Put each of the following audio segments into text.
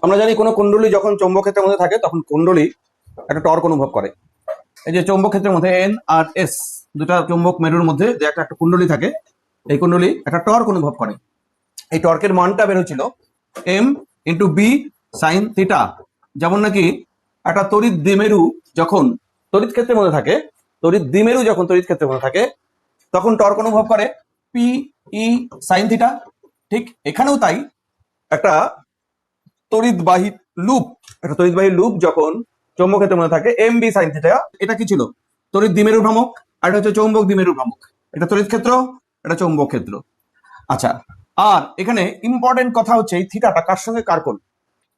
আমরা জানি কোনো কুণ্ডলী যখন চৌম্বক ক্ষেত্রের মধ্যে থাকে তখন কুণ্ডলী একটা টর্ক অনুভব করে। এই যে চৌম্বক ক্ষেত্রের মধ্যে এন আর এস দুটা চৌম্বক মেরুর মধ্যে যে একটা একটা কুণ্ডলী থাকে, এই কুণ্ডলী একটা টর্ক অনুভব করে। এই টর্কের মানটা বের হচ্ছিল M into B sine theta. যেমন নাকি একটা তড়িৎ দ্বিমেরু যখন তড়িৎ ক্ষেত্রের মধ্যে থাকে, তড়িৎ দ্বিমেরু যখন তড়িৎ ক্ষেত্রের মধ্যে থাকে তখন টর্ক অনুভব করে পি ই সাইন থিটা। ঠিক এখানেও তাই, একটা তড়িৎবাহী লুপ, একটা তড়িৎবাহী লুপ যখন চৌম্বক ক্ষেত্রের মধ্যে থাকে এম বি সাইন থিটা। এটা কি ছিল? তড়িৎ দ্বিমেরু ভ্রামক, আর এটা হচ্ছে চৌম্বক দ্বিমেরু ভ্রামক। এটা তড়িৎ ক্ষেত্র, এটা চৌম্বক ক্ষেত্র। আচ্ছা, আর এখানে ইম্পর্টেন্ট কথা হচ্ছে এই থিটাটা কার সঙ্গে কার কোণ।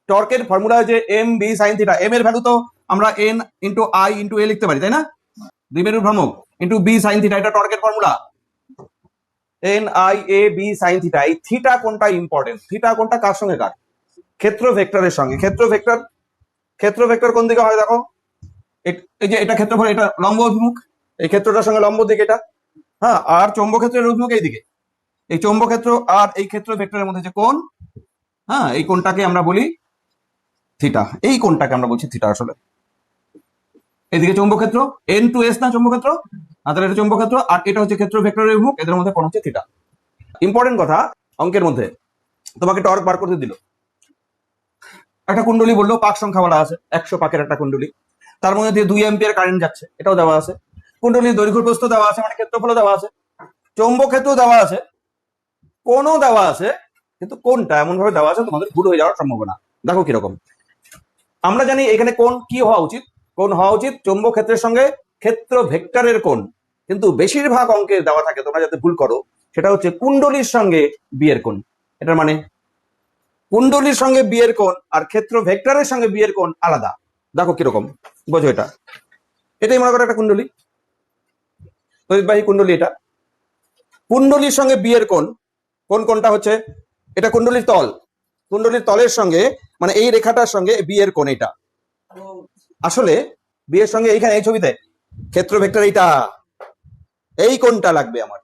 টর্কের ফর্মুলা যে M B sine theta, M এর ভ্যালু তো আমরা N into I into A লিখতে পারি, তাই না? দ্বিমেরু ভ্রামক ইন্টু বি সাইন থিটা, এটা টর্কের formula N I A B sine theta. এই থিটা কোনটা ইম্পর্টেন্ট, থিটা কোনটা কার সঙ্গে কার? ক্ষেত্র ভেক্টরের সঙ্গে। ক্ষেত্র ভেক্টর কোন দিকে হয় দেখো, এই যে এটা ক্ষেত্রফল, এটা লম্ব অভিমুখ, এই ক্ষেত্রটার সঙ্গে লম্ব দিকে এটা, হ্যাঁ। আর চৌম্বক ক্ষেত্রের অভিমুখ এই দিকে। এই চৌম্বক ক্ষেত্র আর এই ক্ষেত্র ভেক্টরের মধ্যে যে কোণ, হ্যাঁ, এই কোণটাকে আমরা বলি থিটা। এই কোণটাকে আমরা বলছি থিটা। আসলে এইদিকে চৌম্বক ক্ষেত্র এন টু এস না চৌম্বক ক্ষেত্র, তাহলে এটা চৌম্বক ক্ষেত্র, আর এটা হচ্ছে ক্ষেত্র ভেক্টরের অভিমুখ, এদের মধ্যে কোণ হচ্ছে থিটা। ইম্পর্টেন্ট কথা, অঙ্কের মধ্যে তোমাকে টর্ক বার করতে দিল, একটা কুণ্ডলী বললো, পাক সংখ্যা বলা আছে 100 পাকের একটা কুণ্ডলী, তার মধ্যে দিয়ে 2 অ্যাম্পিয়ার কারেন্ট যাচ্ছে, এটাও দেওয়া আছে। কুণ্ডলীর দৈর্ঘ্য প্রস্থ দেওয়া আছে, মানে ক্ষেত্রফলও দেওয়া আছে, চৌম্বক ক্ষেত্র দেওয়া আছে, কোণও দেওয়া আছে। কিন্তু কোনটা এমন ভাবে দেওয়া আছে তোমাদের ভুল হয়ে যাওয়ার সম্ভাবনা। দেখো কিরকম। আমরা জানি এখানে কোণ কি হওয়া উচিত, কোণ হওয়া উচিত চৌম্বক ক্ষেত্রের সঙ্গে ক্ষেত্র ভেক্টরের কোণ। কিন্তু বেশিরভাগ অঙ্কে দেওয়া থাকে, তোমরা যাতে ভুল করো, সেটা হচ্ছে কুণ্ডলীর সঙ্গে বিয়ের কোণ। এটার মানে কুণ্ডলীর সঙ্গে বিয়ের কোণ আর ক্ষেত্র ভেক্টরের সঙ্গে বিয়ের কোণ আলাদা। দেখো কিরকম, বোঝো এটা। এটাই মনে করো একটা কুণ্ডলী, তড়িৎবাহী কুণ্ডলী। এটা কুণ্ডলীর সঙ্গে বিয়ের কোণ, কোনটা হচ্ছে, এটা কুণ্ডলীর তল, কুণ্ডলীর তলের সঙ্গে মানে এই রেখাটার সঙ্গে বিয়ের কোণ এটা। আসলে বিয়ের সঙ্গে এইখানে এই ছবিতে ক্ষেত্র ভেক্টর এইটা, এই কোণটা লাগবে আমার।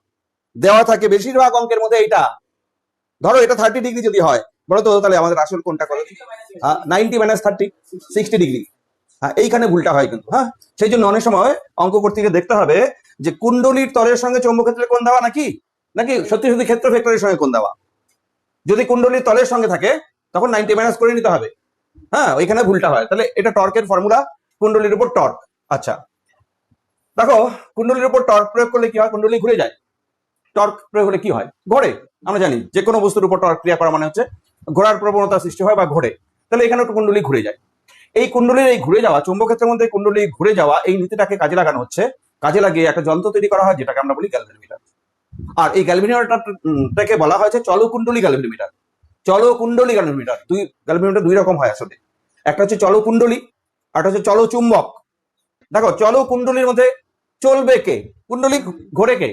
দেওয়া থাকে বেশিরভাগ অঙ্কের মধ্যে এইটা। ধরো এটা 30 ডিগ্রি যদি হয়, বলো তো তাহলে আমাদের আসল কোণটা কত? 90 - 30, 60 ডিগ্রি। হ্যাঁ, এইখানে ভুলটা হয় কিন্তু। হ্যাঁ, সেই জন্য অনেক সময় অঙ্ক করতে গিয়ে দেখতে হবে যে কুণ্ডলীর তলের সঙ্গে চৌম্বক ক্ষেত্রের কোণ দেওয়া নাকি নাকি সত্যি সত্যি ক্ষেত্র ভেক্টরের সঙ্গে কোণ দেওয়া। যদি কুণ্ডলীর তলের সঙ্গে থাকে তখন 90 মাইনাস করে নিতে হবে। হ্যাঁ, ওইখানে ভুলটা হয়। তাহলে এটা টর্কের ফর্মুলা, কুণ্ডলীর উপর টর্ক। আচ্ছা দেখো, কুণ্ডলীর উপর টর্ক প্রয়োগ করলে কি হয়? কুণ্ডলী ঘুরে যায়। টর্ক প্রয়োগ হলে কি হয়? ঘোরে। আমরা জানি যে কোনো বস্তুর উপর টর্ক ক্রিয়া করা মানে হচ্ছে ঘোরার প্রবণতা সৃষ্টি হয় বা ঘোরে। তাহলে এখানে একটু কুণ্ডলী ঘুরে যায়। এই কুণ্ডলীর এই ঘুরে যাওয়া, চৌম্বক ক্ষেত্রের মধ্যে কুণ্ডলী ঘুরে যাওয়া, এই নীতিটাকে কাজে লাগানো হচ্ছে। কাজে লাগিয়ে একটা যন্ত্র তৈরি করা হয় যেটাকে আমরা বলি গ্যালভেনোমিটার। আর এই গ্যালভেনোমিটারটাকে বলা হয়েছে চলকুণ্ডলী গ্যালভেনোমিটার। চলকুণ্ডলী গ্যালভেনোমিটার, গ্যালভেনোমিটার দুই রকম হয় আসলে। একটা হচ্ছে চলকুণ্ডলী, আর একটা হচ্ছে চলচুম্বক। দেখো, চলকুণ্ডলীর মধ্যে চলবে কে? কুণ্ডলী। ঘোরে কে?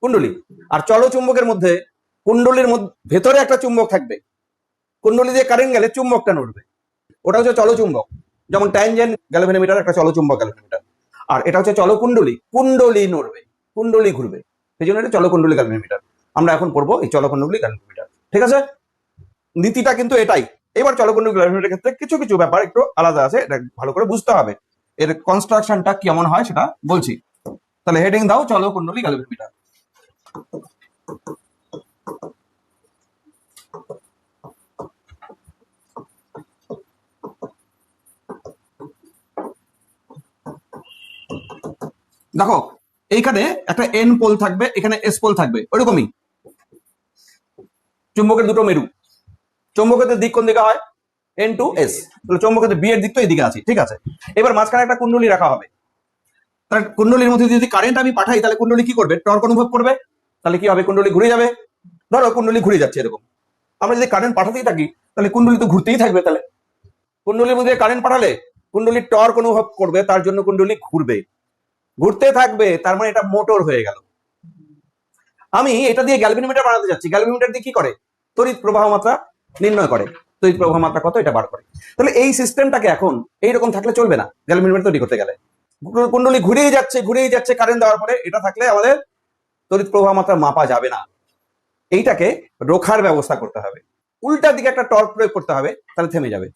কুণ্ডলী। আর চলচুম্বকের মধ্যে কুণ্ডলীর মধ্যে ভেতরে একটা চুম্বক থাকবে, কুণ্ডলী দিয়ে কারেন্ট গেলে চুম্বকটা নড়বে, ওটা হচ্ছে চলচুম্বক। যেমন ট্যানজেন্ট গ্যালভেনোমিটার একটা চলচুম্বক গ্যালভেনোমিটার। আর এটা হচ্ছে চলকুণ্ডলী, কুণ্ডলী নড়বে, কুণ্ডলী ঘুরবে, সেই জন্য এটা চলকুণ্ডলী গ্যালভেনোমিটার। আমরা এখন পড়বো এই চলকুণ্ডলী গ্যালভেনোমিটার, ঠিক আছে? নীতিটা কিন্তু এটাই। এবার চলকুণ্ডলী গ্যালভেনোমিটারের ক্ষেত্রে কিছু কিছু ব্যাপার একটু আলাদা আছে, এটা ভালো করে বুঝতে হবে। এর কনস্ট্রাকশনটা কেমন হয় সেটা বলছি। তাহলে হেডিং দাও চলকুণ্ডলী গ্যালভেনোমিটার। দেখো, এইখানে একটা এন পোল থাকবে, এখানে এস পোল থাকবে, ওইরকমই চুম্বকের দুটো মেরু। চৌম্বকের দিক কোন দিকে হয়? N to S. তাহলে চৌম্বকের বি এর দিক তো এইদিকে আছে, ঠিক আছে। এবার মাঝখানে একটা কুণ্ডলী রাখা হবে। তাহলে কুণ্ডলীর মধ্যে যদি কারেন্ট আমি পাঠাই, তাহলে কুণ্ডলী কি করবে? টর্ক অনুভব করবে। তাহলে কি হবে? কুণ্ডলী ঘুরে যাবে। ধরো কুণ্ডলী ঘুরে যাচ্ছে এরকম, আমরা যদি কারেন্ট পাঠাতেই থাকি তাহলে কুণ্ডলী তো ঘুরতেই থাকবে। তাহলে কুণ্ডলীর মধ্যে কারেন্ট পাঠালে কুণ্ডলীর টর্ক অনুভব করবে, তার জন্য কুণ্ডলী ঘুরবে, ঘুরতে থাকবে। তার মানে এটা মোটর হয়ে গেল। আমি এটা দিয়ে গ্যালভেনোমিটার বানাতে যাচ্ছি। গ্যালভেনোমিটার দিয়ে কি করে? তড়িৎ প্রবাহ মাত্রা নির্ণয় করে। তড়িৎ প্রবাহ মাত্রা কত এটা বার করে। তাহলে এই সিস্টেমটাকে এখন এইরকম থাকলে চলবে না। গ্যালভেনোমিটার তৈরি করতে গেলে কুণ্ডলী ঘুরেই যাচ্ছে কারেন্ট দেওয়ার পরে, এটা থাকলে আমাদের তড়িৎ প্রবাহ মাত্রা মাপা যাবে না। এইটাকে রোখার ব্যবস্থা করতে হবে। উল্টা দিকে একটা টর্ক প্রয়োগ করতে হবে, তাহলে থেমে যাবে।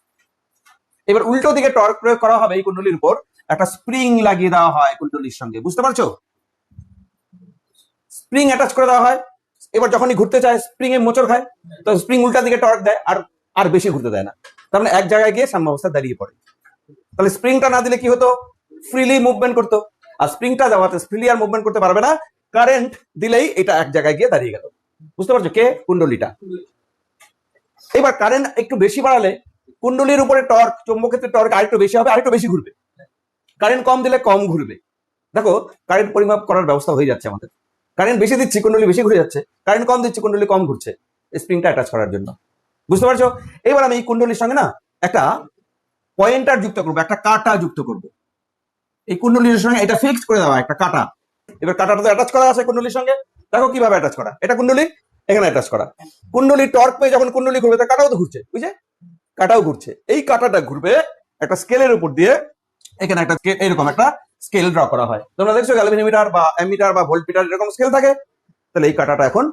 এবার উল্টো দিকে টর্ক প্রয়োগ করা হবে এই কুণ্ডলীর উপর, একটা স্প্রিং লাগিয়ে দেওয়া হয় কুণ্ডলীর সঙ্গে, বুঝতে পারছো? স্প্রিং অ্যাটাচ করে দেওয়া হয়। এবার যখনই ঘুরতে চায় স্প্রিং এ মোচড় খায়, তো স্প্রিং উল্টা দিকে টর্ক দেয়, আর আর বেশি ঘুরতে দেয় না, তার মানে এক জায়গায় গিয়ে সাম্যাবস্থা দাঁড়িয়ে পড়ে। তাহলে স্প্রিংটা না দিলে কি হতো, ফ্রিলি মুভমেন্ট করতো, আর স্প্রিংটা দেওয়াতে ফ্রিলি আর মুভমেন্ট করতে পারবে না, কারেন্ট দিলেই এটা এক জায়গায় গিয়ে দাঁড়িয়ে গেল, বুঝতে পারছো? কে? কুণ্ডলীটা। এবার কারেন্ট একটু বেশি বাড়ালে কুণ্ডলীর উপরে টর্ক, চৌম্বক ক্ষেত্রে টর্ক আরেকটু বেশি হবে, আরেকটু বেশি ঘুরবে। কারেন্ট কম দিলে কম ঘুরবে। দেখো কারেন্ট পরিমাপ করার ব্যবস্থা হয়ে যাচ্ছে আমাদের। কারেন্ট বেশি দিচ্ছি, কুণ্ডলী বেশি ঘুরে যাচ্ছে, কারেন্ট কম দিচ্ছি, কুণ্ডলী কম ঘুরছে, স্প্রিংটা অ্যাটাচ করার জন্য, বুঝতে পারছো? এবার আমি এই কুণ্ডলীর সঙ্গে না একটা পয়েন্টার যুক্ত করবো, একটা কাটা যুক্ত করব। এই কুণ্ডলীর সঙ্গে এটা ফিক্সড করে দেওয়া একটা কাটা। এবার কাটাটা তো অ্যাটাচ করা আছে কুণ্ডলীর সঙ্গে, দেখো কিভাবে অ্যাটাচ করা। এটা কুণ্ডলী, এখানে অ্যাটাচ করা। কুণ্ডলী টর্ক পেয়ে যখন কুণ্ডলী ঘুরবে, তা কাটাও তো ঘুরছে, বুঝছে? কাটাও ঘুরছে। এই কাটাটা ঘুরবে একটা স্কেলের উপর দিয়ে, এখানে একটা এরকম একটা স্কেল ড্র করা হয়। তোমরা দেখছো গ্যালভানোমিটার বা অ্যামিটার বা ভোল্টমিটার এরকম স্কেল থাকে। তাহলে এই কাটাটা এখন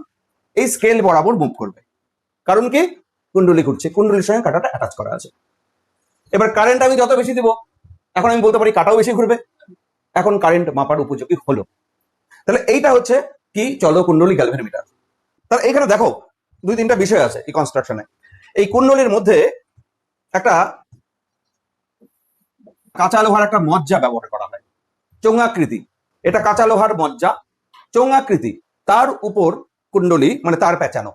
এই স্কেল বরাবর মুভ করবে, কারণ কি? কুণ্ডলী ঘুরছে, কুণ্ডলীর সঙ্গে কাটাটা অ্যাটাচ করা আছে। এবার কারেন্ট আমি যত বেশি দিব, এখন আমি বলতে পারি কাটাও বেশি ঘুরবে, এখন কারেন্ট মাপার উপযোগী হলো। তাহলে এইটা হচ্ছে কি, চলো কুণ্ডলী গ্যালভানোমিটার। তাহলে এখানে দেখো দুই তিনটা বিষয় আছে এই কনস্ট্রাকশনে। এই কুণ্ডলীর মধ্যে একটা কাঁচা লোহার একটা মজ্জা ব্যবহার করা হয়, চোঙাকৃতি। এটা কাঁচা লোহার মজ্জা, চোঙাকৃতি, তার উপর কুণ্ডলী, মানে তার পেঁচানো,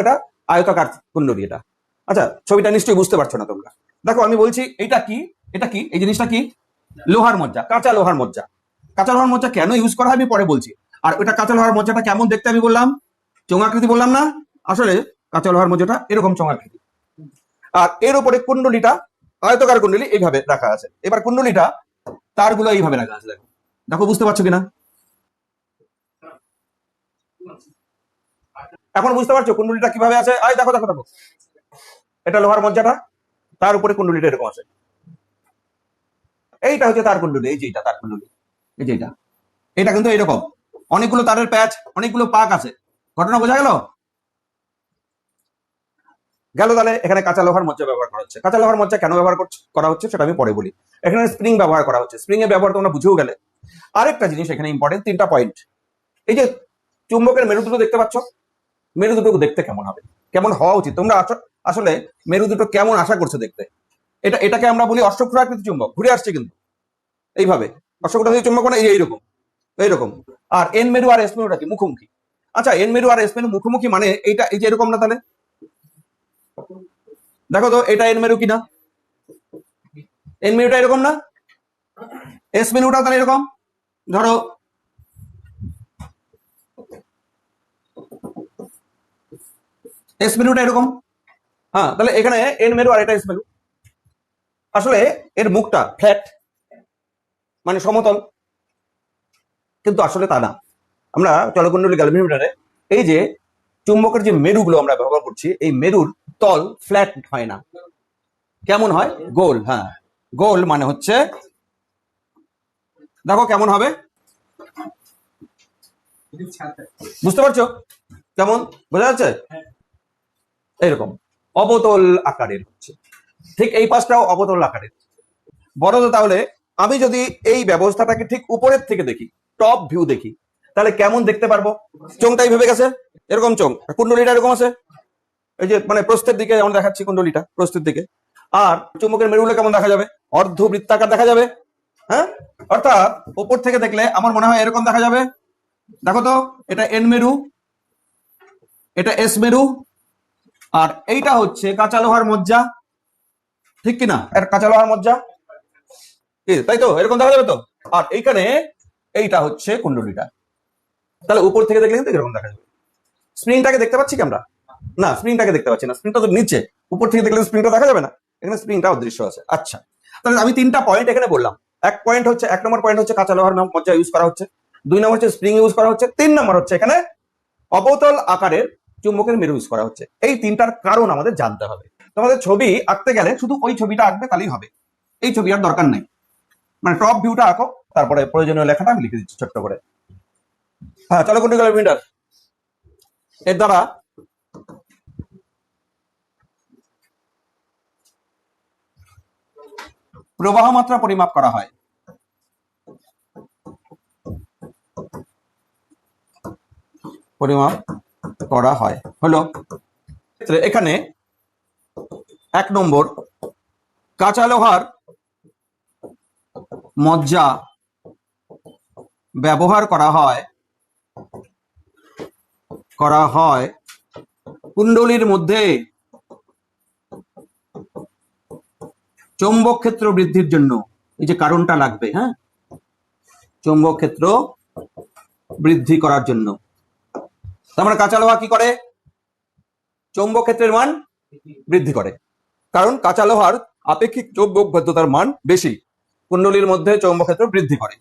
এটা আয়তাকার কুণ্ডলী এটা। আচ্ছা, ছবিটা নিশ্চয়ই বুঝতে পারছো না তোমরা। দেখো আমি বলছি এটা কি, এই জিনিসটা কি? লোহার মজ্জা, কাঁচা লোহার মজ্জা। কাঁচা লোহার মজ্জা কেন ইউজ করা হয় আমি পরে বলছি। আর ওটা কাঁচা লোহার মজ্জাটা কেমন দেখতে আমি বললাম, চোঙাকৃতি বললাম না? আসলে কাঁচা লোহার মজ্জাটা এরকম চোঙাকৃতি, আর এর উপরে কুণ্ডলীটা আয়তকার কুণ্ডলী এইভাবে রাখা আছে। এবার কুণ্ডলীটা তারগুলো এইভাবে রাখা আছে, দেখো দেখো বুঝতে পারছো কিনা? এখন বুঝতে পারছো কুণ্ডলীটা কিভাবে আছে? আয় দেখো দেখো দেখো, এটা লোহার মজ্জাটা, তার উপরে কুণ্ডলীটা এরকম আছে। এইটা হচ্ছে তার কুণ্ডলী, এই যে এটা তার কুণ্ডলী, এই যে এটা কিন্তু এরকম অনেকগুলো তারের প্যাচ, অনেকগুলো পাক আছে। ঘটনা বোঝা গেল? তাহলে এখানে কাঁচা লোহার মজ্জা ব্যবহার করা হচ্ছে। কাঁচা লোহার মজ্জা কেন ব্যবহার করা হচ্ছে সেটা আমি পরে বলি। এখানে স্প্রিং ব্যবহার করা হচ্ছে, স্প্রিং এর ব্যবহার তোমরা বুঝেও গেলে। আরেকটা জিনিস এখানে ইম্পর্টেন্ট, তিনটা পয়েন্ট। এই যে চুম্বকের মেরু দুটো দেখতে পাচ্ছ, মেরু দুটো দেখতে কেমন হবে, কেমন হওয়া উচিত? তোমরা আসলে মেরু দুটো কেমন আশা করছো দেখতে? এটাকে আমরা বলি অশ্বক্ষুরাকৃতি চুম্বক, ঘুরে আসছে কিন্তু এইভাবে। অশ্বক্ষুরাকৃতি চুম্বক মানে এইরকম এইরকম। আর এন মেরু আর এস মেরুটা কি? মুখোমুখি। আচ্ছা, এন মেরু আর এস মেরু মুখোমুখি মানে এইটা, এই যে এরকম না? তাহলে দেখো তো এটা এন মেরু কিনা? এন মেরুটা এরকম না? এস মেরুটা তাহলে এরকম, ধরো এস মেরুটা এরকম। হ্যাঁ, তাহলে এখানে এন মেরু আর এটা এস মেরু। আসলে এর মুখটা ফ্ল্যাট, মানে সমতল, কিন্তু আসলে তা না। আমরা চলকুণ্ডলী গ্যালভানোমিটারে এই যে চুম্বকের যে মেরুগুলো আমরা ব্যবহার করছি, এই মেরুর তল ফ্ল্যাট হয় না, কেমন হয়? গোল। হ্যাঁ, গোল মানে হচ্ছে, দেখো কেমন হবে, বুঝতে পারছো কেমন? বোঝা যাচ্ছে? এইরকম অবতল আকারের হচ্ছে। ঠিক এই পাশটাও অবতল আকারের। বড় তো, তাহলে আমি যদি এই ব্যবস্থাটাকে ঠিক উপরের থেকে দেখি, টপ ভিউ দেখি, তাহলে কেমন দেখতে পারবো? চোঙটাই ভেবে গেছে, এরকম চোঙ, কুণ্ডলীটা এরকম আছে, এই যে মানে প্রস্থের দিকে আমরা দেখাচ্ছি কুণ্ডলীটা প্রস্থের দিকে। আর চুম্বকের মেরুগুলো কেমন দেখা যাবে? অর্ধ বৃত্তাকার দেখা যাবে। হ্যাঁ, অর্থাৎ উপর থেকে দেখলে আমার মনে হয় এরকম দেখা যাবে। দেখো তো, এটা এন মেরু, এটা এস মেরু, আর এইটা হচ্ছে কাঁচা লোহার মজ্জা, ঠিক কিনা? এটা কাঁচা লোহার মজ্জা, তাই তো? এরকম দেখা যাবে তো। আর এইখানে এইটা হচ্ছে কুণ্ডলীটা। তাহলে উপর থেকে দেখলে কিন্তু এরকম দেখা যাবে। স্প্রিংটাকে দেখতে পাচ্ছি কি আমরা? না, স্প্রিংটাকে দেখতে পাচ্ছি না, স্প্রিংটা তো নিচে। উপর থেকে দেখলে স্প্রিংটা দেখা যাবে না, এখানে স্প্রিংটা অদৃশ্য আছে। আচ্ছা, তাহলে আমি তিনটা পয়েন্ট এখানে বললাম। এক নম্বর পয়েন্ট হচ্ছে কাঁচা লোহার মজ্জা ইউজ করা হচ্ছে, 2 নম্বর হচ্ছে স্প্রিং ইউজ করা হচ্ছে, 3 নম্বর হচ্ছে এখানে অবতল আকারের চুম্বকের মেরু ইউজ করা হচ্ছে। এই তিনটার কারণ আমাদের জানতে হবে। তোমাদের ছবি আঁকতে গেলে শুধু ওই ছবিটা আঁকবে তাহলেই হবে, এই ছবি আর দরকার নেই। মানে টপ ভিউটা আঁকো, তারপরে প্রয়োজনীয় লেখাটা আমি লিখে দিচ্ছি ছোট্ট করে। হ্যাঁ, চলো কুণ্ডলী গ্যালভানোমিটার এর দ্বারা প্রবাহ মাত্রা পরিমাপ করা হয়। পরিমাপ করা হয় হলো এখানে 1 নম্বর, কাঁচা লোহার মজ্জা ব্যবহার করা হয় কুণ্ডলীর মধ্যে চৌম্বক ক্ষেত্র বৃদ্ধির জন্য। এই যে কারণটা লাগবে, হ্যাঁ, চৌম্বক ক্ষেত্র বৃদ্ধি করার জন্য। তার মানে কাঁচা লোহা কি করে? চৌম্বক ক্ষেত্রের মান বৃদ্ধি করে, কারণ কাঁচা লোহার আপেক্ষিক চৌম্বক ভেদ্যতার মান বেশি, কুণ্ডলীর মধ্যে চৌম্বক ক্ষেত্র বৃদ্ধি করে।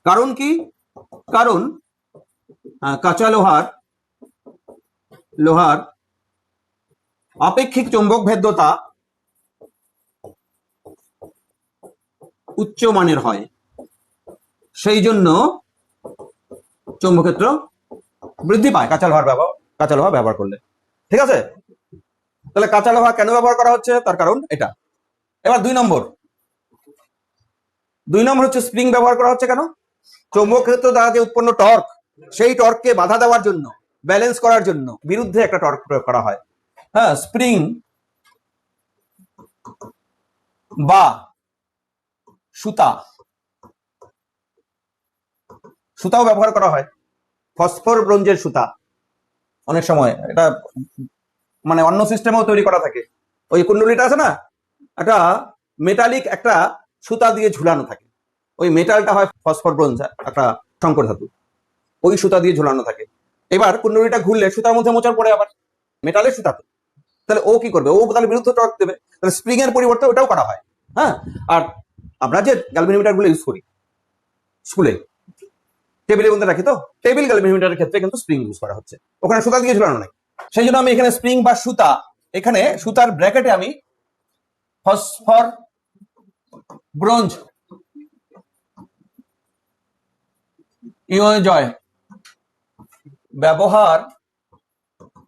কারণ কি? কারণ কাঁচা লোহার আপেক্ষিক চৌম্বক ভেদ্যতা উচ্চ মানের হয়, সেই জন্য চৌম্বক ক্ষেত্র বৃদ্ধি পায় কাঁচা লোহা ব্যবহার করলে। ঠিক আছে, তাহলে কাঁচা লোহা কেন ব্যবহার করা হচ্ছে, তার কারণ এটা। এবার 2 নম্বর হচ্ছে স্প্রিং ব্যবহার করা হচ্ছে কেন? চৌম্বক ক্ষেত্র দ্বারা যে উৎপন্ন টর্ক, সেই টর্ককে বাধা দেওয়ার জন্য, ব্যালেন্স করার জন্য বিরুদ্ধে একটা টর্ক প্রয়োগ করা হয়। হ্যাঁ, স্প্রিং বা সুতাও ব্যবহার করা হয়। ফসফর ব্রোঞ্জের সুতা অনেক সময়, এটা মানে অন্য সিস্টেমেও তৈরি করা থাকে। ওই কুণ্ডলীটা আছে না, একটা মেটালিক একটা সুতা দিয়ে ঝুলানো থাকে, ওই মেটালটা হয় ফসফর ব্রোঞ্জ, একটা সংকর ধাতু, ওই সুতা দিয়ে ঝুলানো থাকে। এবার কুণ্ডলীটা ঘুরলে সুতার মধ্যে মোচড় পড়ে, আবার মেটালের সুতা তো, তাহলে ও কি করবে? ও তাহলে বিরুদ্ধে টর্ক দেবে, তাহলে স্প্রিং এর পরিবর্তে ওটাও করা হয়। হ্যাঁ, আর আমরা যে গ্যালভানোমিটার গুলো ইউজ করি স্কুলে, টেবিলের মধ্যে রাখি, তো টেবিল গ্যালভানোমিটারের ক্ষেত্রে কিন্তু স্প্রিং ইউজ করা হচ্ছে, ওখানে সুতা দিয়ে ঝুলানো নাই। সেই জন্য আমি এখানে স্প্রিং বা সুতা, এখানে সুতার ব্র্যাকেটে আমি ফসফর ব্রোঞ্জ ইয়জয় ব্যবহার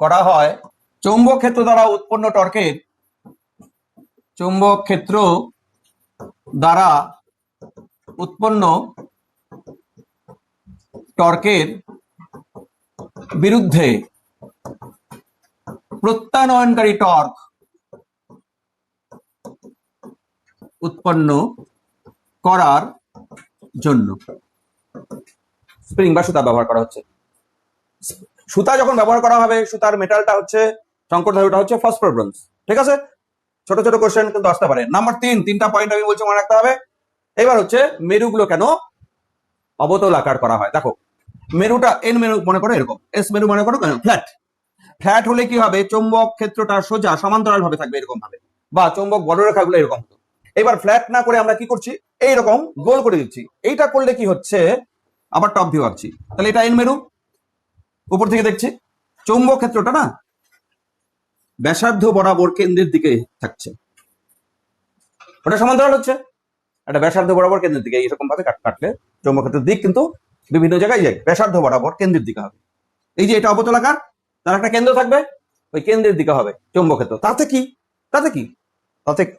করা হয় চৌম্বক ক্ষেত্র দ্বারা উৎপন্ন টর্কের বিরুদ্ধে প্রত্যানয়নকারী টর্ক উৎপন্ন করার জন্য স্প্রিং বা সুতা ব্যবহার করা হচ্ছে। সুতা যখন ব্যবহার করা হবে, সুতার মেটালটা হচ্ছে, সংকর ধাতুটা হচ্ছে ফসফর ব্রোঞ্জ। ঠিক আছে, ছোট ছোট কোশ্চেন কিন্তু আসতে পারে। নাম্বার 3, 3টা পয়েন্ট আমি বলছি, মনে রাখতে হবে। এবার হচ্ছে মেরুগুলো কেন অবতল আকার করা হয়। দেখো, মেরুটা এন মেরু মনে করো এরকম, এস মেরু মনে করো ফ্ল্যাট হলে কি হবে? চৌম্বক ক্ষেত্রটা সোজা সমান্তরাল ভাবে থাকবে এরকম ভাবে, বা চৌম্বক বলরেখাগুলো এরকম হতো। এবার ফ্ল্যাট না করে আমরা কি করছি? এইরকম গোল করে দিচ্ছি। এইটা করলে কি হচ্ছে? আবার টপ ভিউ আঁকছি, তাহলে এটা এন মেরু, উপর থেকে দেখছি চৌম্বক ক্ষেত্রটা না ব্যাসার্ধ বরাবর কেন্দ্রের দিকে থাকছে, ওটা সমান্তরাল হচ্ছে, এটা ব্যাসার্ধ বরাবর কেন্দ্রের দিকে এইরকম ভাবে কাটলে চৌম্বক ক্ষেত্রের দিক কিন্তু বিভিন্ন জায়গায় যায়, ব্যাসার্ধ বরাবর কেন্দ্রের দিকে হবে। এই যে এটা অবতলাকার, তার একটা কেন্দ্র থাকবে, ওই কেন্দ্রের দিকে হবে চৌম্বক ক্ষেত্র।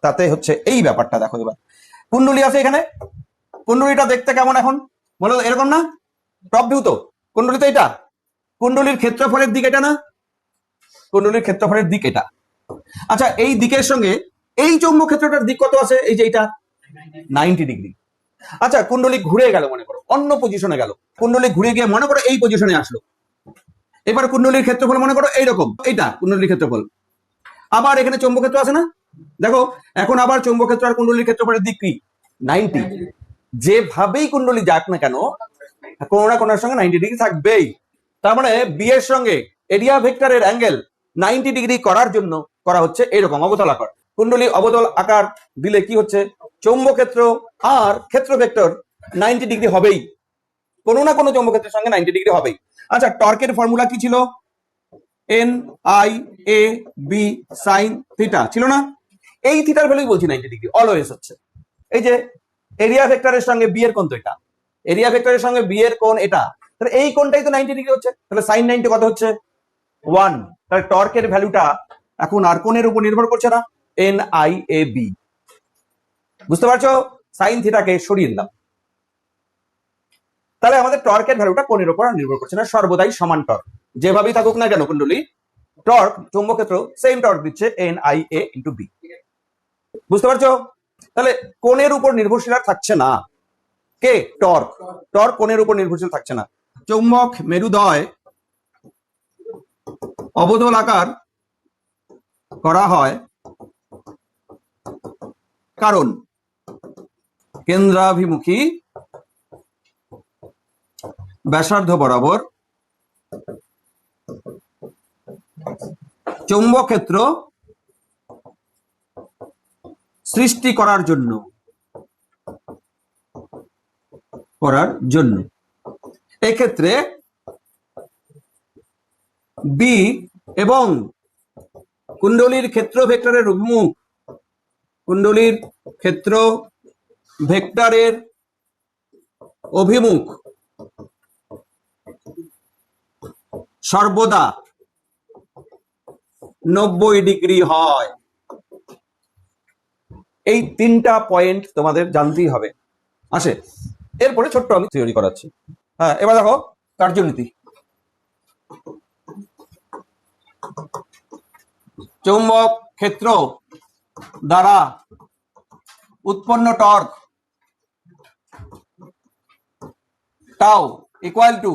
তাতে হচ্ছে এই ব্যাপারটা। দেখো এবার কুণ্ডলী আছে এখানে, কুণ্ডলীটা দেখতে কেমন এখন বলো? এরকম না? টপ ভিউ তো কুণ্ডলী, তো এটা কুণ্ডলীর ক্ষেত্রফলের দিক, এটা না কুণ্ডলীর ক্ষেত্রফলের দিক এটা। আচ্ছা, এই দিকের সঙ্গে এই চৌম্বক ক্ষেত্রটার দিক কত আছে? এই যে এটা 90 ডিগ্রি। আচ্ছা, কুণ্ডলী ঘুরে গেল, মনে করো অন্য পজিশনে গেল, কুণ্ডলী ঘুরে গিয়ে মনে করো এই পজিশনে আসলো। এবার কুণ্ডলীর ক্ষেত্রফল মনে করো এইরকম, এইটা কুণ্ডলীর ক্ষেত্রফল। আবার এখানে চৌম্বক ক্ষেত্র আছে না, দেখো এখন আবার চৌম্বক ক্ষেত্র আর কুণ্ডলীর ক্ষেত্রফলের দিক কি? 90। যেভাবেই কুণ্ডলী যাক না কেন, কোনো না কোনোর সঙ্গে 90 ডিগ্রি থাকবেই। তার মানে বি এর সঙ্গে এরিয়া ভেক্টরের অ্যাঙ্গেল 90 ডিগ্রি করার জন্য করা হচ্ছে এরকম অবতল আকার। কুণ্ডলী অবতল আকার দিলে কি হচ্ছে? চৌম্বক ক্ষেত্র আর ক্ষেত্র ভেক্টর 90 ডিগ্রি হবেই, কোনো না কোনো চৌম্বক ক্ষেত্রের সঙ্গে 90 ডিগ্রি হবেই। আচ্ছা, টর্কের ফর্মুলা কি ছিল? N I A B sine theta ছিল না? এই থিটার ভ্যালুই বলছি 90 ডিগ্রি অলওয়েজ হচ্ছে। এই যে এরিয়া ভেক্টরের সঙ্গে বি এর কোণ তো এটা, এরিয়া ভেক্টরের সঙ্গে বি এর কোণ এটা, তাহলে এই কোণটাই তো 90 ডিগ্রি হচ্ছে। তাহলে সাইন 90 কত হচ্ছে? 1। তাহলে টর্কের ভ্যালুটা এখন আর কোণের উপর নির্ভর করছে না, এন আই এ বি। বুঝতে পারছো? সাইন থিটাকে সরিয়ে দিলাম। তাহলে আমাদের টর্কের ভ্যালুটা কোণের উপর নির্ভর করছে না, সর্বদাই সমান টর্ক যেভাবেই থাকুক না কেন কুণ্ডলী, টর্ক চৌম্বক ক্ষেত্র সেম টর্ক দিচ্ছে N I A into B. বুঝতে পারছো? তাহলে কোণের উপর নির্ভরশীল আর থাকছে না কে? টর্ক। টর্ক কোণের উপর নির্ভরশীল থাকছে না। চৌম্বক মেরুদয় অবতল আকার করা হয় কারণ কেন্দ্রাভিমুখী ব্যাসার্ধ বরাবর চৌম্বক ক্ষেত্র সৃষ্টি করার জন্য এক্ষেত্রে বি এবং কুণ্ডলীর ক্ষেত্র ভেক্টরের অভিমুখ, কুণ্ডলীর ক্ষেত্র ভেক্টরের অভিমুখ সর্বদা 90 ডিগ্রি হয়। এই তিনটা পয়েন্ট তোমাদের জানতেই হবে। আসে এরপরে ছোট্ট আমি থিওরি করাচ্ছি। হ্যাঁ, এবার দেখো কার্যনীতি। চৌম্বক ক্ষেত্র দ্বারা উৎপন্ন torque tau equal to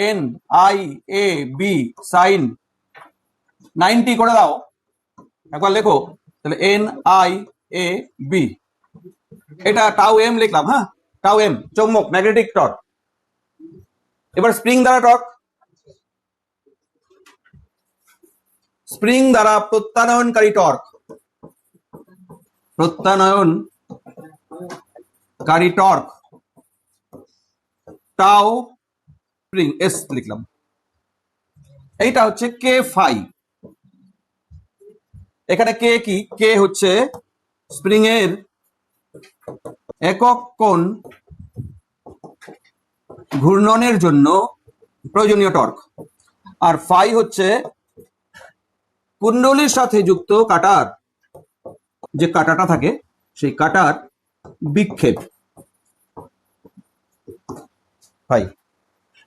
N I A B sine 90 করে দাও, একবার লেখো। তাহলে এন আই এ বি, এটা টাউ এম লিখলাম। হ্যাঁ, টাউ এম চৌম্বক ম্যাগনেটিক টর্ক। এবার স্প্রিং দ্বারা টর্ক, স্প্রিং দ্বারা প্রত্যানয়নকারী টর্ক, প্রত্যানয়নকারী টর্ক টাউ স্প্রিং এস লিখলাম। এইটা হচ্ছে কে ফাই। এখানে কে কি? কে হচ্ছে স্প্রিং এর একক কোণ ঘূর্ণনের জন্য প্রয়োজনীয় টর্ক, আর ফাই হচ্ছে কুণ্ডলীর সাথে যুক্ত কাটার, যে কাটাটা থাকে সেই কাটার বিক্ষেপ। ফাই।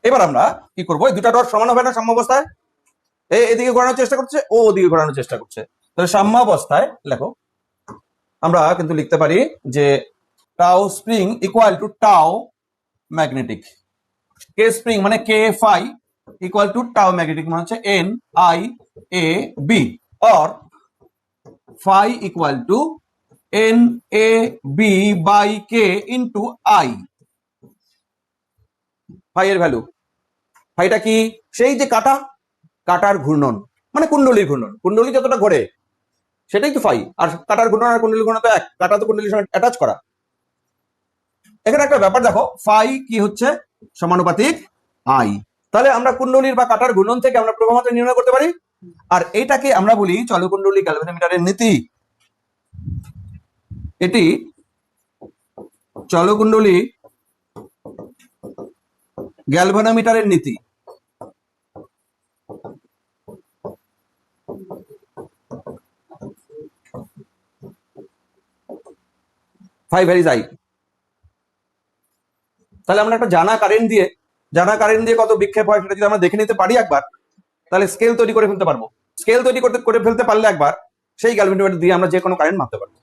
এবার আমরা কি করবো? এই দুটা টর্ক সমান হবে না সাম্যাবস্থায়? এদিকে ঘোরানোর চেষ্টা করছে, ও ওদিকে ঘোরানোর চেষ্টা করছে। তাহলে সাম্যাবস্থায় লেখো, আমরা কিন্তু লিখতে পারি যে tau spring equal to tau magnetic. K spring মানে K phi equal to tau magnetic মানে হচ্ছে N I A B, or phi equal to N A B by K into I. Phi এর ভ্যালু, ফাইটা কি? সেই যে কাটার ঘূর্ণন, মানে কুণ্ডলীর ঘূর্ণন। কুণ্ডলী যতটা ঘোরে সেটাই তো ফাই, আর কাটার ঘূর্ণন আর কুণ্ডলীর ঘূর্ণন তো এক, কাটা তো কুণ্ডলীর সঙ্গে অ্যাটাচ করা। এখানে একটা ব্যাপার দেখো, ফাই কি হচ্ছে? সমানুপাতিক আই। তাহলে আমরা কুণ্ডলীর বা কাটার ঘূর্ণন থেকে আমরা প্রবাহমাত্রা নির্ণয় করতে পারি, আর এটাকে আমরা বলি চলকুণ্ডলী গ্যালভানোমিটারের নীতি। এটি চলকুণ্ডলী গ্যালভানোমিটারের নীতি। Phi varies I. তাহলে আমরা একটা জানা কারেন্ট দিয়ে কত বিক্ষেপ হয় সেটা যদি আমরা দেখে নিতে পারি একবার, তাহলে স্কেল তৈরি করে ফেলতে পারবো। স্কেল তৈরি করে ফেলতে পারলে একবার সেই গ্যালভানোমিটার দিয়ে আমরা যে কোনো কারেন্ট মাপতে পারবো।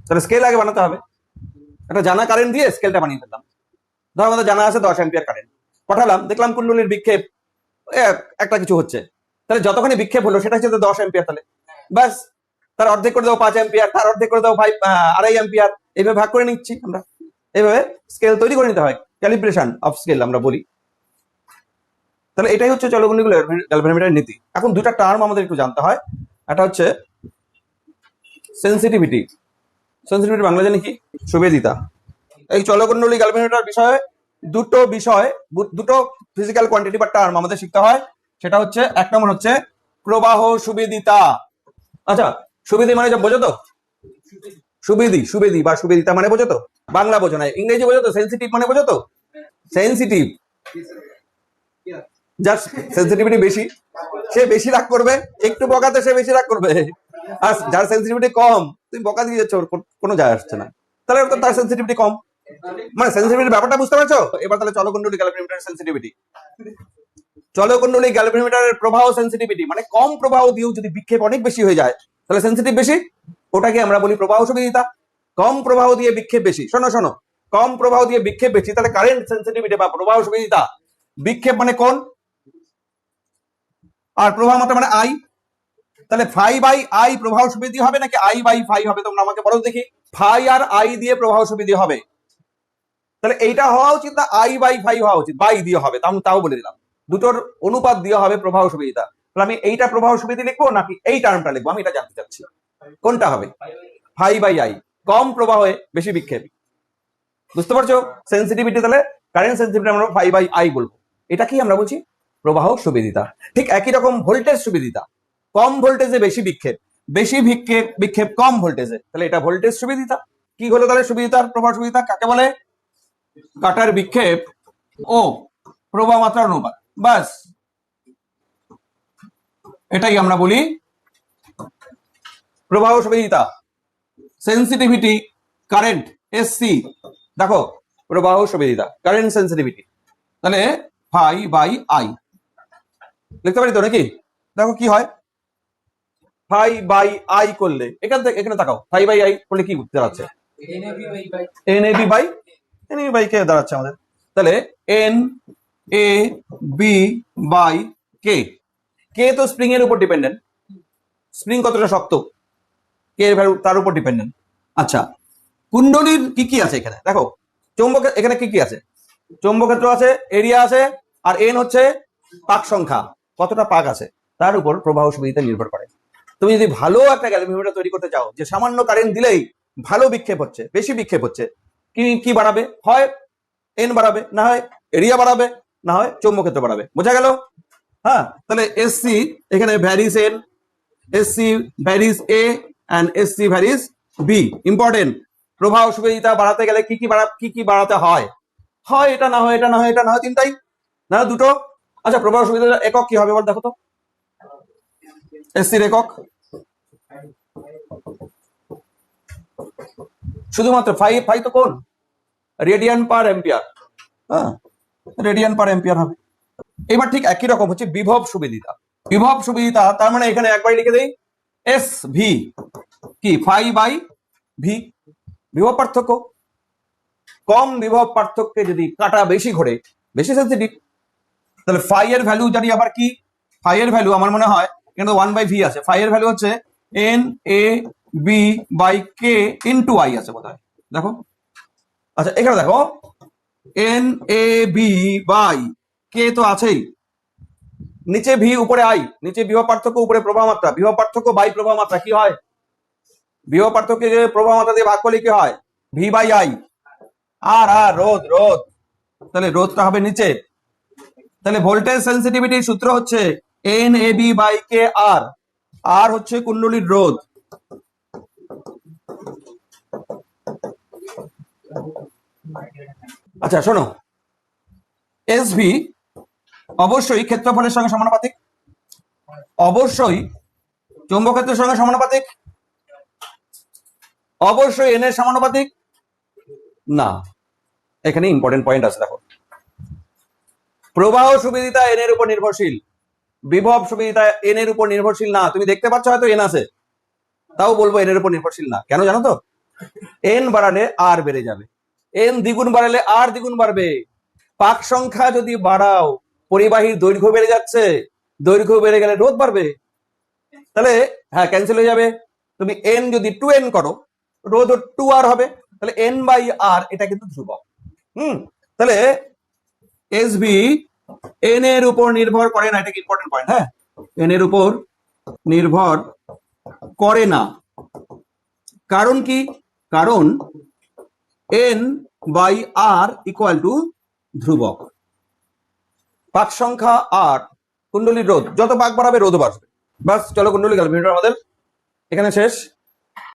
তাহলে স্কেল আগে বানাতে হবে। একটা জানা কারেন্ট দিয়ে স্কেলটা বানিয়ে ফেললাম। ধর আমাদের জানা আছে 10 অ্যাম্পিয়ার কারেন্ট, পাঠালাম, দেখলাম কুণ্ডলীর বিক্ষেপ একটা কিছু হচ্ছে। তাহলে যতখানি বিক্ষেপ হলো সেটা হচ্ছে 10 অ্যাম্পিয়ার। তাহলে ব্যাস, তার অর্ধেক করে দেবো 5 অ্যাম্পিয়ার, তার অর্ধেক করে দেবো 2.5 অ্যাম্পিয়ার। এইভাবে ভাগ করে নিচ্ছি আমরা। এইভাবে স্কেল তৈরি করে নিতে হয়, ক্যালিব্রেশন অফ স্কেল আমরা বলি। তাহলে এটাই হচ্ছে চলকুণ্ডলী গ্যালভানোমিটারের নীতি। এখন দুটা টার্ম আমাদের একটু জানতে হয়। একটা হচ্ছে সেন্সিটিভিটি। সেন্সিটিভিটি বাংলা জানি কি? সুবেদিতা। এই চলকুণ্ডলী গ্যালভানোমিটার বিষয়ে দুটো ফিজিক্যাল কোয়ান্টিটি বা টার্ম আমাদের শিখতে হয়। সেটা হচ্ছে, এক নম্বর হচ্ছে প্রবাহ সুবেদিতা। আচ্ছা, সুবেদি মানে বোঝো তো? সুবেদি বা সুবেদিতা মানে বোঝো তো? বাংলা বোঝো না, ইংরেজি বোঝো তো? সেন্সিটিভ মানে বোঝো তো? সেন্সিটিভ, যার সেন্সিটিভিটি বেশি সে বেশি রাগ করবে, একটু বকাতে সে বেশি রাগ করবে। আর যার সেন্সিটিভিটি কম তুমি বকা দিয়ে যাচ্ছ, ওর কোনো যায় আসছে না, তাহলে তো তার সেন্সিটিভিটি কম। মানে সেন্সিটিভিটি ব্যাপারটা বুঝতে পারছো? এবার তাহলে চলকুণ্ডলী গ্যালভ্যানোমিটারের সেন্সিটিভিটি, চলকুণ্ডলী গ্যালভ্যানোমিটারের প্রবাহ সেন্সিটিভিটি মানে কম প্রবাহ দিয়েও যদি বিক্ষেপ অনেক বেশি হয়ে যায় তাহলে সেন্সিটিভ বেশি, ওটাকে আমরা বলি প্রবাহ সুবিদিতা। কম প্রবাহ দিয়ে বিক্ষেপ বেশি, শোনো শোনো, কম প্রবাহ দিয়ে বিক্ষেপ বেশি, তাহলে কারেন্ট সেন্সিটিভিটি বা প্রবাহ সুবিদিতা, বিক্ষেপ মানে কোন আর প্রবাহ মাত্রা মানে আই, তাহলে ফাই বাই আই প্রবাহ সুবিধি হবে নাকি আই বাই ফাই হবে? তোমরা আমাকে বলো দেখি। ফাই আর আই দিয়ে প্রবাহ সুবিধি হবে, তাহলে এইটা হওয়া উচিত না আই বাই ফাই হওয়া উচিত? বাই দিয়ে হবে, তাও বলে দিলাম, দুটোর অনুপাত দিয়ে হবে প্রবাহ সুবিধা। তাহলে আমি এইটা প্রবাহ সুবিধি লিখবো নাকি এই টার্মটা লিখবো, আমি এটা জানতে চাচ্ছি। কোনটা হবে? ফাই বাই আই, কম প্রবাহে বেশি বিক্ষেপ, বুঝতে পারছো সেন্সিটিভিটি? তাহলে কারেন্ট সেন্সিটিভিটি আমরা ফাই বাই আই বলবো, এটা কি আমরা বলছি প্রবাহ সুবিদিতা। ঠিক একই রকম ভোল্টেজ সুবিদিতা, কম ভোল্টেজে বেশি বিক্ষেপ, বেশি বিক্ষেপ কম ভোল্টেজে, তাহলে এটা ভোল্টেজ সুবিদিতা। কি হলো তাহলে সুবিদিতার প্রবাহ সুবিদিতা? কাকে বলে? কাটার বিক্ষেপ ও প্রবাহ মাত্রার অনুপাত, বাস এটাই আমরা বলি প্রবাহ সুবিদিতা। সেন্সিটিভিটি কারেন্ট এসসি, দেখো প্রবাহ সুবিদিতা কারেন্ট সেন্সিটিভিটি, তাহলে ফাই বাই আই লিখতে পারি তো নাকি? দেখো কি হয়, ফাই বাই আই করলে এখান থেকে এখানে তাকাও, ফাই বাই আই করলে কি দাঁড়াচ্ছে? এনএবি বাই কে দাঁড়াচ্ছে আমাদের, তাহলে এন এ বি বাই কে। কে তো স্প্রিং এর উপর ডিপেন্ডেন্ট, স্প্রিং কতটা শক্ত কে এর ভ্যালু তার উপর ডিপেন্ডেন্ট। আচ্ছা, কুণ্ডলীর কি কি আছে এখানে দেখো, চৌম্বক এখানে কি কি আছে? চৌম্বক ক্ষেত্র আছে, এরিয়া আছে, আর এন হচ্ছে পাক সংখ্যা, কতটা পাক আছে তার উপর প্রবাহ সুবিধা নির্ভর করে। তুমি যদি ভালো একটা গ্যালভ্যানোমিটার তৈরি করতে চাও, যে সামান্য কারেন্ট দিলেই ভালো বিক্ষেপ হচ্ছে, বেশি বিক্ষেপ হচ্ছে, কি বাড়াবে? হয় এন বাড়াবে, না হয় এরিয়া বাড়াবে, না হয় চৌম্বক ক্ষেত্র বাড়াবে। বোঝা গেল? হ্যাঁ, তাহলে এসসি এখানে varies N, SC varies A and SC varies B. Important, প্রবাহ সুবিধা বাড়াতে গেলে কি কি বাড়াতে হয়? হয় এটা, না হয় এটা, না হয় এটা, না হয় তিনটাই, না দুটো। আচ্ছা, প্রবাহ সুবিধার একক কি হবে বল দেখো তো, এসসির একক শুধুমাত্র ফাই তো কোন? রেডিয়ান পার এম্পিয়ার, হ্যাঁ রেডিয়ান পার এম্পিয়ার হবে। এবার ঠিক একই রকম হচ্ছে বিভব সুবিদিতা। বিভব সুবিদিতা তার মানে এখানে একবার লিখে দেই এস ভি কি ফাই বাই ভি, বিভব পার্থক্য। কম বিভব পার্থক্যে যদি কাটা বেশি ঘোরে, বেশি সেন্সিটিভ, তাহলে ফাই এর ভ্যালু জানি আবার কি? ফাই এর ভ্যালু আমার মনে হয় কিন্তু 1/v আছে, ফাই এর ভ্যালু হচ্ছে N A B by K into I আছে বোধহয়, দেখো। আচ্ছা এখানে দেখো N A B by K তো আছেই, নিচে ভি উপরে আই, নিচে বিভব পার্থক্য উপরে প্রবাহ মাত্রা, বিভব পার্থক্য বাই প্রবাহ মাত্রা কি হয়? বিভব পার্থক্যকে যে প্রবাহ মাত্রা দিয়ে ভাগ করলে কি হয়? V by I. আর রোধ, তাহলে রোধটা হবে নিচে, তাহলে ভোল্টেজ সেন্সিটিভিটির সূত্র হচ্ছে এন এ বি বাই কে আর, আর হচ্ছে কুণ্ডলীর রোধ। আচ্ছা শোনো, এস ভি অবশ্যই ক্ষেত্রফলের সঙ্গে সমানুপাতিক, অবশ্যই চৌম্বক ক্ষেত্রের সঙ্গে সমানুপাতিক, অবশ্যই এন এর সমানুপাতিক না। এখানে ইম্পর্টেন্ট পয়েন্ট আছে দেখো, প্রবাহ সুবিদিতা এন এর উপর নির্ভরশীল, বিভব সুবিদিতা এন এর উপর নির্ভরশীল না। তুমি দেখতে পাচ্ছ হয়তো এন আছে, তাও বলবো এন এর উপর নির্ভরশীল না। কেন জানো তো? এন বাড়ালে আর বেড়ে যাবে, এন দ্বিগুণ বাড়ালে আর দ্বিগুণ বাড়বে। পাক সংখ্যা যদি বাড়াও, পরিবাহীর দৈর্ঘ্য বেড়ে যাচ্ছে, দৈর্ঘ্য বেড়ে গেলে রোধ বাড়বে, তাহলে হ্যাঁ ক্যান্সেল হয়ে যাবে। তুমি এন যদি 2n করো, রোধ 2r হবে, তাহলে এন বাই আর এটা কিন্তু ধ্রুবক। তাহলে এস ভি এন এর উপর নির্ভর করে না, এটা কি ইম্পর্টেন্ট পয়েন্ট। হ্যাঁ, এন এর উপর নির্ভর করে না, কারণ কি? কারণ N by R equal to ধ্রুবক। পাক সংখ্যা আর কুণ্ডলীর রোধ, যত পাক বাড়াবে রোধ বাড়বে। বাস চলো কুণ্ডলী গ্যালভ্যানোমিটার আমাদের এখানে শেষ।